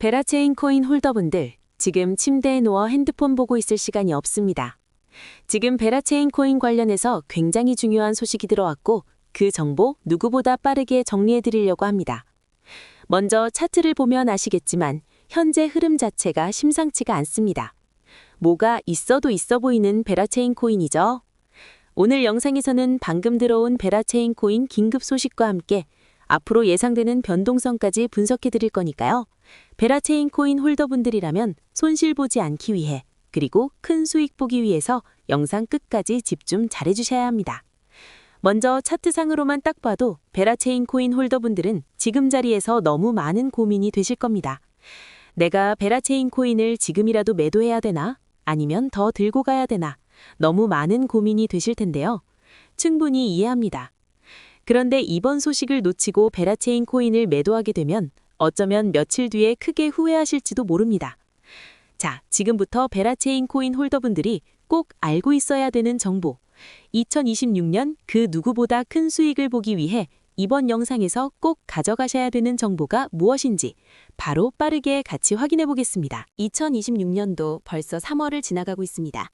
베라체인 코인 홀더분들, 지금 침대에 누워 핸드폰 보고 있을 시간이 없습니다. 지금 베라체인 코인 관련해서 굉장히 중요한 소식이 들어왔고 그 정보 누구보다 빠르게 정리해 드리려고 합니다. 먼저 차트를 보면 아시겠지만 현재 흐름 자체가 심상치가 않습니다. 뭐가 있어도 있어 보이는 베라체인 코인이죠. 오늘 영상에서는 방금 들어온 베라체인 코인 긴급 소식과 함께 앞으로 예상되는 변동성까지 분석해 드릴 거니까요. 베라체인 코인 홀더분들이라면 손실 보지 않기 위해 그리고 큰 수익 보기 위해서 영상 끝까지 집중 잘해 주셔야 합니다. 먼저 차트상으로만 딱 봐도 베라체인 코인 홀더분들은 지금 자리에서 너무 많은 고민이 되실 겁니다. 내가 베라체인 코인을 지금이라도 매도해야 되나? 아니면 더 들고 가야 되나? 너무 많은 고민이 되실 텐데요. 충분히 이해합니다. 그런데 이번 소식을 놓치고 베라체인 코인을 매도하게 되면 어쩌면 며칠 뒤에 크게 후회하실지도 모릅니다. 자, 지금부터 베라체인 코인 홀더분들이 꼭 알고 있어야 되는 정보. 2026년 그 누구보다 큰 수익을 보기 위해 이번 영상에서 꼭 가져가셔야 되는 정보가 무엇인지 바로 빠르게 같이 확인해 보겠습니다. 2026년도 벌써 3월을 지나가고 있습니다.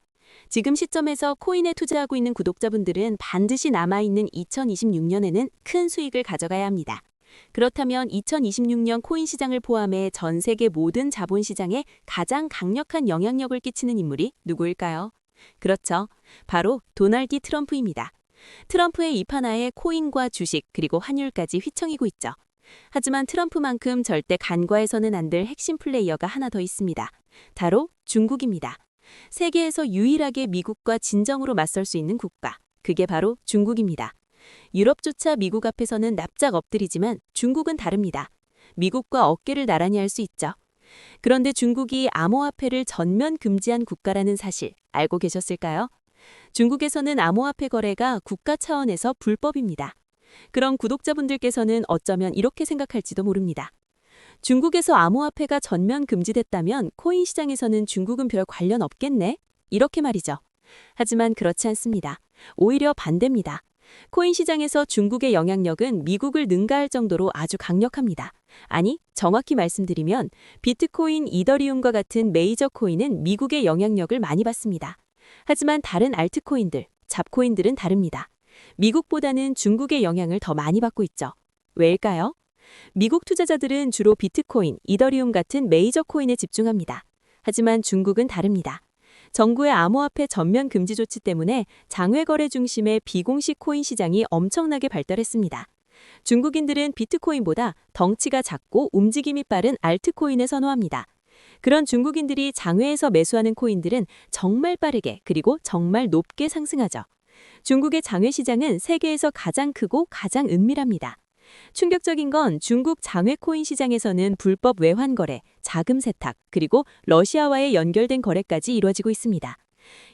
지금 시점에서 코인에 투자하고 있는 구독자분들은 반드시 남아있는 2026년에는 큰 수익을 가져가야 합니다. 그렇다면 2026년 코인 시장을 포함해 전 세계 모든 자본시장에 가장 강력한 영향력을 끼치는 인물이 누구일까요? 그렇죠. 바로 도널드 트럼프입니다. 트럼프의 입 하나에 코인과 주식 그리고 환율까지 휘청이고 있죠. 하지만 트럼프만큼 절대 간과해서는 안 될 핵심 플레이어가 하나 더 있습니다. 바로 중국입니다. 세계에서 유일하게 미국과 진정으로 맞설 수 있는 국가, 그게 바로 중국입니다. 유럽조차 미국 앞에서는 납작 엎드리지만 중국은 다릅니다. 미국과 어깨를 나란히 할 수 있죠. 그런데 중국이 암호화폐를 전면 금지한 국가라는 사실 알고 계셨을까요? 중국에서는 암호화폐 거래가 국가 차원에서 불법입니다. 그럼 구독자분들께서는 어쩌면 이렇게 생각할지도 모릅니다. 중국에서 암호화폐가 전면 금지됐다면 코인 시장에서는 중국은 별 관련 없겠네? 이렇게 말이죠. 하지만 그렇지 않습니다. 오히려 반대입니다. 코인 시장에서 중국의 영향력은 미국을 능가할 정도로 아주 강력합니다. 아니, 정확히 말씀드리면 비트코인, 이더리움과 같은 메이저 코인은 미국의 영향력을 많이 받습니다. 하지만 다른 알트코인들, 잡코인들은 다릅니다. 미국보다는 중국의 영향을 더 많이 받고 있죠. 왜일까요? 미국 투자자들은 주로 비트코인, 이더리움 같은 메이저 코인에 집중합니다. 하지만 중국은 다릅니다. 정부의 암호화폐 전면 금지 조치 때문에 장외 거래 중심의 비공식 코인 시장이 엄청나게 발달했습니다. 중국인들은 비트코인보다 덩치가 작고 움직임이 빠른 알트코인을 선호합니다. 그런 중국인들이 장외에서 매수하는 코인들은 정말 빠르게 그리고 정말 높게 상승하죠. 중국의 장외 시장은 세계에서 가장 크고 가장 은밀합니다. 충격적인 건 중국 장외 코인 시장에서는 불법 외환 거래, 자금 세탁, 그리고 러시아와의 연결된 거래까지 이루어지고 있습니다.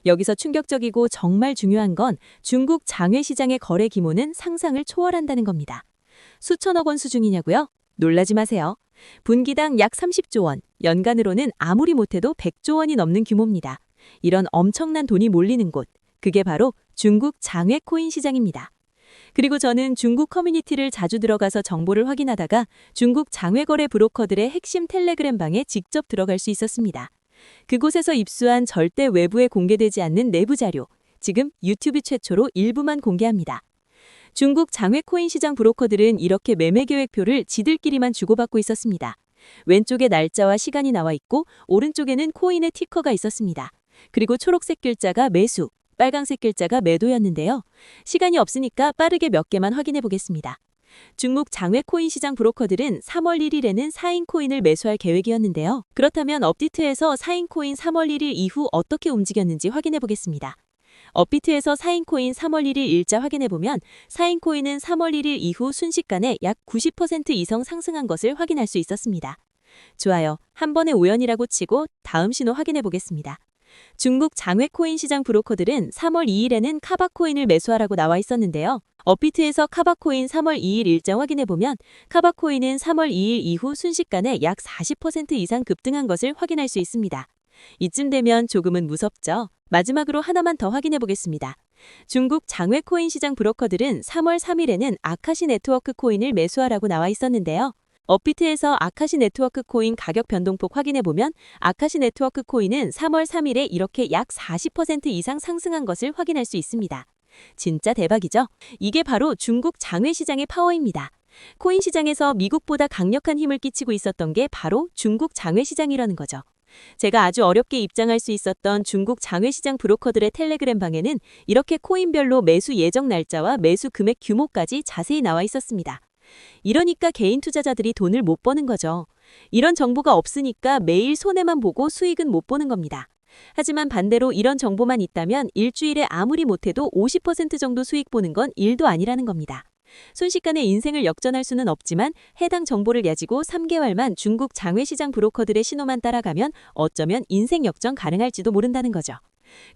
여기서 충격적이고 정말 중요한 건 중국 장외 시장의 거래 규모는 상상을 초월한다는 겁니다. 수천억 원 수준이냐고요? 놀라지 마세요. 분기당 약 30조 원, 연간으로는 아무리 못해도 100조 원이 넘는 규모입니다. 이런 엄청난 돈이 몰리는 곳, 그게 바로 중국 장외 코인 시장입니다. 그리고 저는 중국 커뮤니티를 자주 들어가서 정보를 확인하다가 중국 장외거래 브로커들의 핵심 텔레그램 방에 직접 들어갈 수 있었습니다. 그곳에서 입수한 절대 외부에 공개되지 않는 내부 자료, 지금 유튜브 최초로 일부만 공개합니다. 중국 장외 코인 시장 브로커들은 이렇게 매매 계획표를 지들끼리만 주고받고 있었습니다. 왼쪽에 날짜와 시간이 나와 있고 오른쪽에는 코인의 티커가 있었습니다. 그리고 초록색 글자가 매수, 빨간색 글자가 매도였는데요. 시간이 없으니까 빠르게 몇 개만 확인해 보겠습니다. 중국 장외 코인 시장 브로커들은 3월 1일에는 4인 코인을 매수할 계획이었는데요. 그렇다면 업비트에서 4인 코인 3월 1일 이후 어떻게 움직였는지 확인해 보겠습니다. 업비트에서 4인 코인 3월 1일 일자 확인해 보면 4인 코인은 3월 1일 이후 순식간에 약 90% 이상 상승한 것을 확인할 수 있었습니다. 좋아요. 한 번의 우연이라고 치고 다음 신호 확인해 보겠습니다. 중국 장외 코인 시장 브로커들은 3월 2일에는 카바코인을 매수하라고 나와 있었는데요. 업비트에서 카바코인 3월 2일 일정 확인해보면 카바코인은 3월 2일 이후 순식간에 약 40% 이상 급등한 것을 확인할 수 있습니다. 이쯤 되면 조금은 무섭죠? 마지막으로 하나만 더 확인해보겠습니다. 중국 장외 코인 시장 브로커들은 3월 3일에는 아카시 네트워크 코인을 매수하라고 나와 있었는데요. 업비트에서 아카시 네트워크 코인 가격 변동폭 확인해보면 아카시 네트워크 코인은 3월 3일에 이렇게 약 40% 이상 상승한 것을 확인할 수 있습니다. 진짜 대박이죠? 이게 바로 중국 장외 시장의 파워입니다. 코인 시장에서 미국보다 강력한 힘을 끼치고 있었던 게 바로 중국 장외 시장이라는 거죠. 제가 아주 어렵게 입장할 수 있었던 중국 장외 시장 브로커들의 텔레그램 방에는 이렇게 코인별로 매수 예정 날짜와 매수 금액 규모까지 자세히 나와 있었습니다. 이러니까 개인 투자자들이 돈을 못 버는 거죠. 이런 정보가 없으니까 매일 손해만 보고 수익은 못 보는 겁니다. 하지만 반대로 이런 정보만 있다면 일주일에 아무리 못해도 50% 정도 수익 보는 건 일도 아니라는 겁니다. 순식간에 인생을 역전할 수는 없지만 해당 정보를 가지고 3개월만 중국 장외시장 브로커들의 신호만 따라가면 어쩌면 인생 역전 가능할지도 모른다는 거죠.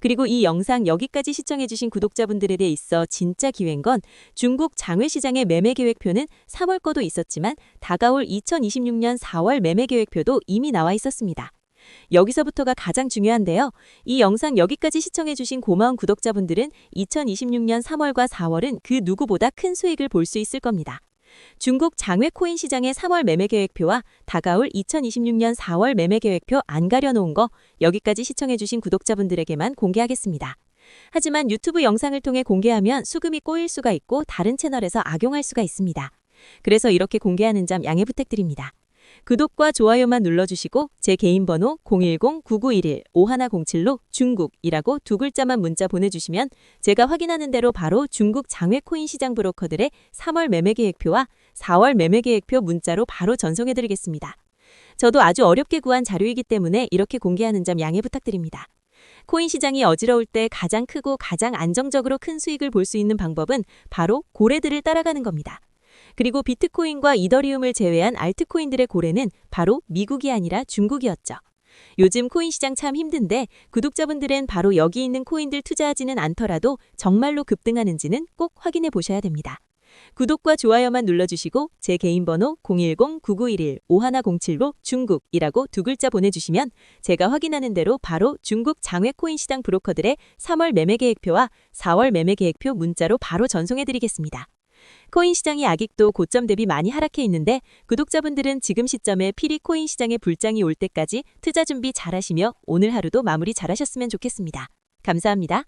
그리고 이 영상 여기까지 시청해주신 구독자분들에 대해 있어 진짜 기회인 건 중국 장외시장의 매매 계획표는 3월 거도 있었지만 다가올 2026년 4월 매매 계획표도 이미 나와 있었습니다. 여기서부터가 가장 중요한데요. 이 영상 여기까지 시청해주신 고마운 구독자분들은 2026년 3월과 4월은 그 누구보다 큰 수익을 볼 수 있을 겁니다. 중국 장외 코인 시장의 3월 매매 계획표와 다가올 2026년 4월 매매 계획표 안 가려놓은 거 여기까지 시청해주신 구독자분들에게만 공개하겠습니다. 하지만 유튜브 영상을 통해 공개하면 수금이 꼬일 수가 있고 다른 채널에서 악용할 수가 있습니다. 그래서 이렇게 공개하는 점 양해 부탁드립니다. 구독과 좋아요만 눌러주시고 제 개인 번호 010-9911-5107로 중국이라고 두 글자만 문자 보내주시면 제가 확인하는 대로 바로 중국 장외 코인 시장 브로커들의 3월 매매 계획표와 4월 매매 계획표 문자로 바로 전송해드리겠습니다. 저도 아주 어렵게 구한 자료이기 때문에 이렇게 공개하는 점 양해 부탁드립니다. 코인 시장이 어지러울 때 가장 크고 가장 안정적으로 큰 수익을 볼 수 있는 방법은 바로 고래들을 따라가는 겁니다. 그리고 비트코인과 이더리움을 제외한 알트코인들의 고래는 바로 미국이 아니라 중국이었죠. 요즘 코인 시장 참 힘든데 구독자분들은 바로 여기 있는 코인들 투자하지는 않더라도 정말로 급등하는지는 꼭 확인해 보셔야 됩니다. 구독과 좋아요만 눌러주시고 제 개인 번호 010-9911-5107로 중국이라고 두 글자 보내주시면 제가 확인하는 대로 바로 중국 장외 코인 시장 브로커들의 3월 매매 계획표와 4월 매매 계획표 문자로 바로 전송해드리겠습니다. 코인 시장이 아직도 고점 대비 많이 하락해 있는데 구독자분들은 지금 시점에 필히 코인 시장의 불장이 올 때까지 투자 준비 잘하시며 오늘 하루도 마무리 잘하셨으면 좋겠습니다. 감사합니다.